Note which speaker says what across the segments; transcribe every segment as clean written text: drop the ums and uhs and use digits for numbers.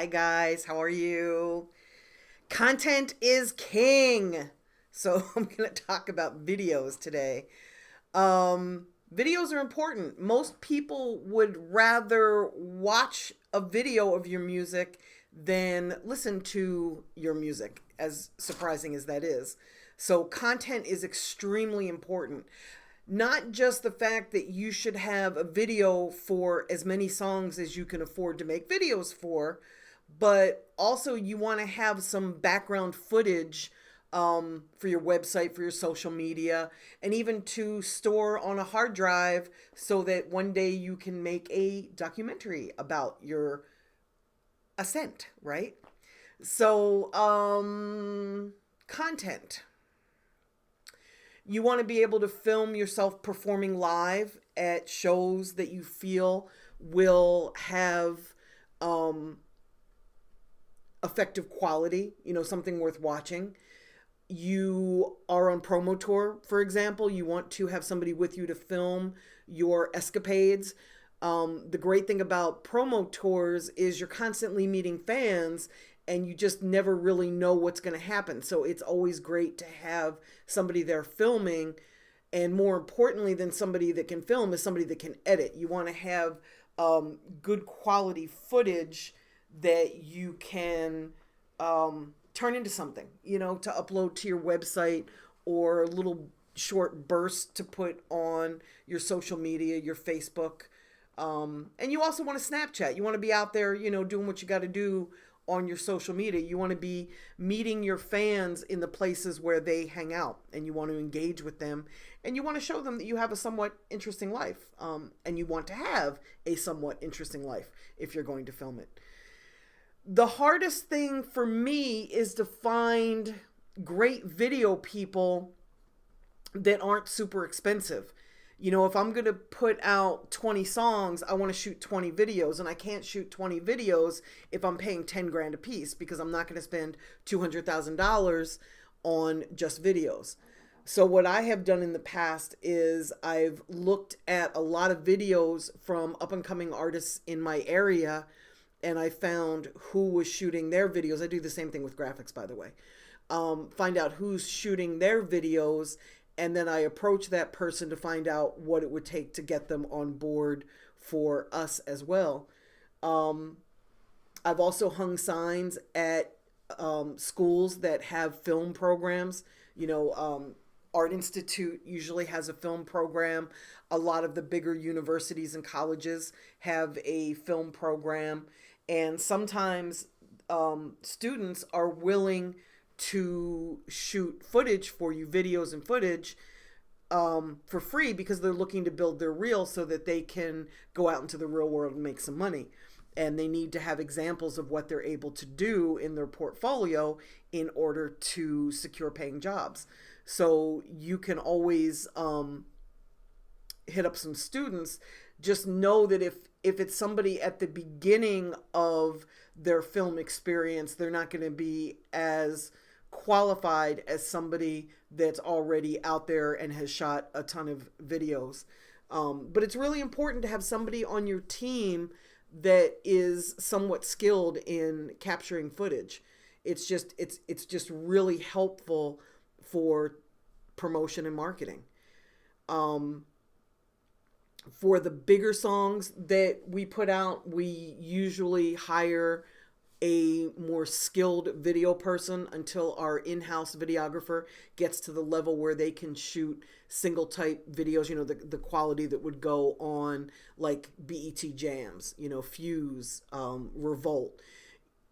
Speaker 1: Hi guys, how are you? Content is king. So I'm going to talk about videos today. Videos are important. Most people would rather watch a video of your music than listen to your music, as surprising as that is. So content is extremely important. Not just the fact that you should have a video for as many songs as you can afford to make videos but also you want to have some background footage for your website, for your social media, and even to store on a hard drive so that one day you can make a documentary about your ascent, right? So, content. You want to be able to film yourself performing live at shows that you feel will have um, effective quality, something worth watching. You are on promo tour, for example, you want to have somebody with you to film your escapades. The great thing about promo tours is you're constantly meeting fans and you just never really know what's going to happen. So it's always great to have somebody there filming. And more importantly than somebody that can film is somebody that can edit. You want to have good quality footage that you can turn into something, to upload to your website or little short bursts to put on your social media, your Facebook. And you also want to Snapchat. You want to be out there, doing what you got to do on your social media. You want to be meeting your fans in the places where they hang out and you want to engage with them and you want to show them that you have a somewhat interesting life. And you want to have a somewhat interesting life if you're going to film it. The hardest thing for me is to find great video people that aren't super expensive. If I'm going to put out 20 songs, I want to shoot 20 videos, and I can't shoot 20 videos if I'm paying 10 grand a piece because I'm not going to spend $200,000 on just videos. So what I have done in the past is I've looked at a lot of videos from up and coming artists in my area, and I found who was shooting their videos. I do the same thing with graphics, by the way. Find out who's shooting their videos, and then I approach that person to find out what it would take to get them on board for us as well. I've also hung signs at schools that have film programs. Art Institute usually has a film program. A lot of the bigger universities and colleges have a film program. And sometimes students are willing to shoot footage for you, videos and footage, for free because they're looking to build their reel so that they can go out into the real world and make some money. And they need to have examples of what they're able to do in their portfolio in order to secure paying jobs. So you can always hit up some students. Just know that if it's somebody at the beginning of their film experience, they're not going to be as qualified as somebody that's already out there and has shot a ton of videos. But it's really important to have somebody on your team that is somewhat skilled in capturing footage. It's just really helpful for promotion and marketing. For the bigger songs that we put out, we usually hire a more skilled video person until our in-house videographer gets to the level where they can shoot single type videos, the quality that would go on like BET Jams, Fuse, Revolt.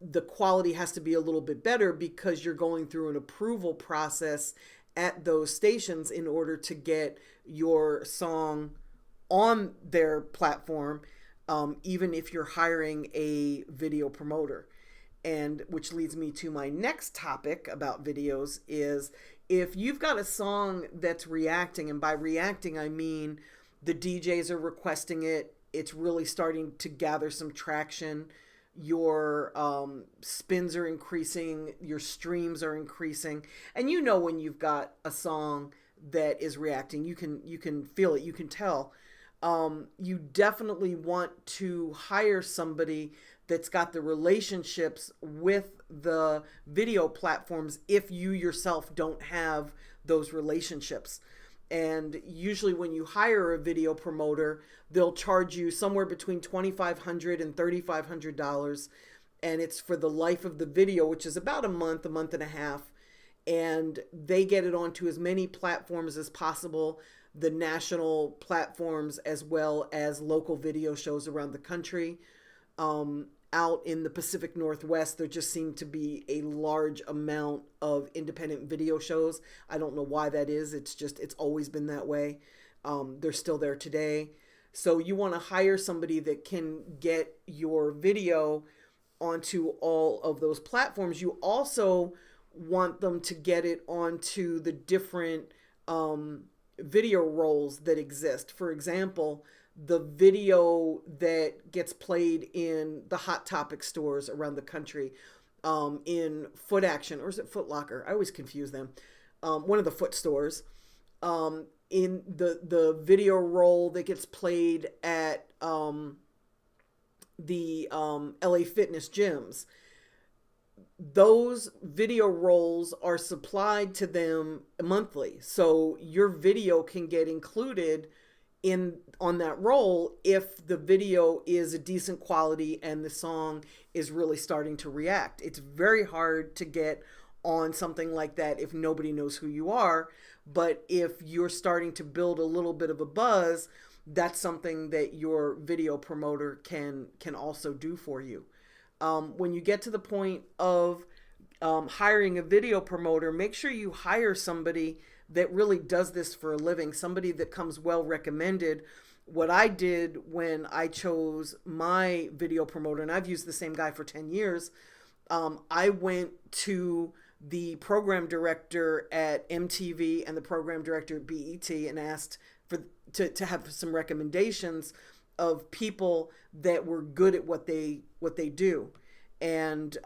Speaker 1: The quality has to be a little bit better because you're going through an approval process at those stations in order to get your song on their platform, even if you're hiring a video promoter. And which leads me to my next topic about videos is if you've got a song that's reacting, and by reacting I mean the DJs are requesting it, it's really starting to gather some traction, your spins are increasing, your streams are increasing, and when you've got a song that is reacting, you can feel it, you can tell. You definitely want to hire somebody that's got the relationships with the video platforms if you yourself don't have those relationships. And usually when you hire a video promoter, they'll charge you somewhere between $2,500 and $3,500. And it's for the life of the video, which is about a month and a half. And they get it onto as many platforms as possible, the national platforms as well as local video shows around the country. Out in the Pacific Northwest, there just seem to be a large amount of independent video shows. I don't know why that is. It's always been that way. They're still there today. So you want to hire somebody that can get your video onto all of those platforms. You also want them to get it onto the different video roles that exist. For example, the video that gets played in the Hot Topic stores around the country, in Foot Action, or is it Foot Locker? I always confuse them. One of the foot stores, in the video role that gets played at the LA Fitness gyms. Those video roles are supplied to them monthly. So your video can get included on that role if the video is a decent quality and the song is really starting to react. It's very hard to get on something like that if nobody knows who you are, but if you're starting to build a little bit of a buzz, that's something that your video promoter can also do for you. When you get to the point of hiring a video promoter, make sure you hire somebody that really does this for a living, somebody that comes well recommended. What I did when I chose my video promoter, and I've used the same guy for 10 years, I went to the program director at MTV and the program director at BET and asked to have some recommendations of people that were good at what they do. And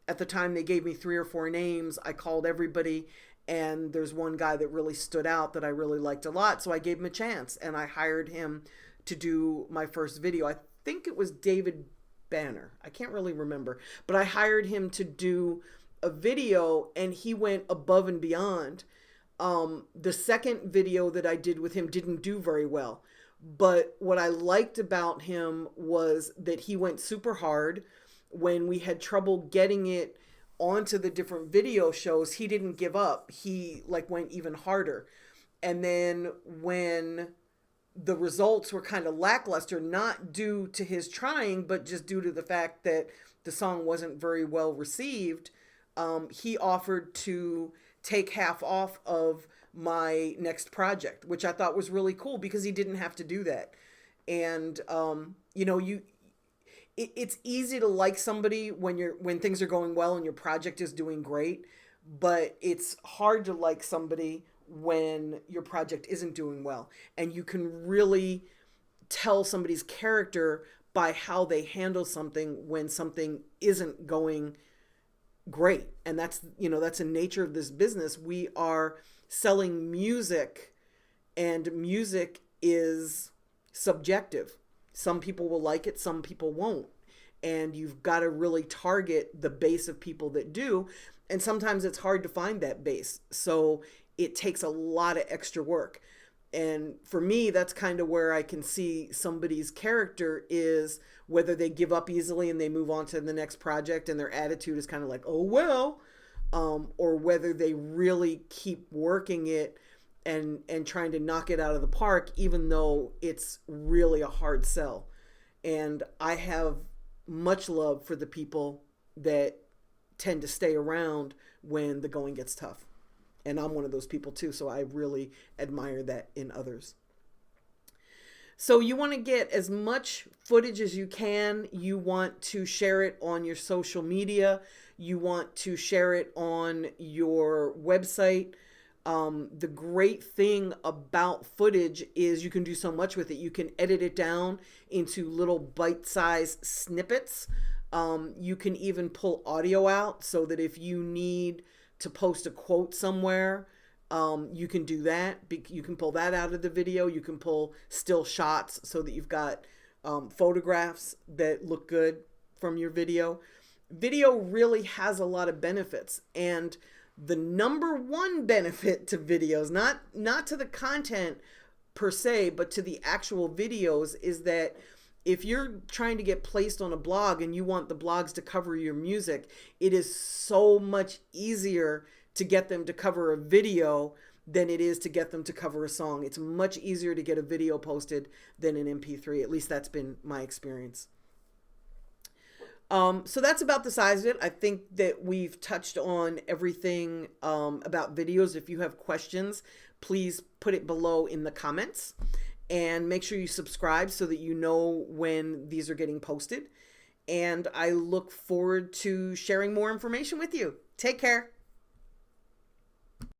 Speaker 1: at the time they gave me 3 or 4 names. I called everybody, and there's one guy that really stood out that I really liked a lot. So I gave him a chance and I hired him to do my first video. I think it was David Banner. I can't really remember, but I hired him to do a video and he went above and beyond. The second video that I did with him didn't do very well, but what I liked about him was that he went super hard. When we had trouble getting it onto the different video shows, he didn't give up. He went even harder. And then when the results were kind of lackluster, not due to his trying, but just due to the fact that the song wasn't very well received, he offered to take half off of my next project, which I thought was really cool because he didn't have to do that. And, it's easy to like somebody when things are going well and your project is doing great, but it's hard to like somebody when your project isn't doing well. And you can really tell somebody's character by how they handle something when something isn't going great. And that's the nature of this business. We are selling music, and music is subjective. Some people will like it, some people won't. And you've got to really target the base of people that do. And sometimes it's hard to find that base. So it takes a lot of extra work. And for me, that's kind of where I can see somebody's character is whether they give up easily and they move on to the next project and their attitude is kind of like, oh, well, or whether they really keep working it and trying to knock it out of the park, even though it's really a hard sell. And I have much love for the people that tend to stay around when the going gets tough. And I'm one of those people too. So I really admire that in others. So you want to get as much footage as you can. You want to share it on your social media. You want to share it on your website. The great thing about footage is you can do so much with it. You can edit it down into little bite-sized snippets. You can even pull audio out so that if you need to post a quote somewhere, you can do that. You can pull that out of the video. You can pull still shots so that you've got photographs that look good. from your video. Video really has a lot of benefits, and the number one benefit to videos, not to the content per se, but to the actual videos, is that if you're trying to get placed on a blog and you want the blogs to cover your music, it is so much easier to get them to cover a video than it is to get them to cover a song. It's much easier to get a video posted than an MP3. At least that's been my experience. So that's about the size of it. I think that we've touched on everything about videos. If you have questions, please put it below in the comments, and make sure you subscribe so that you know when these are getting posted. And I look forward to sharing more information with you. Take care.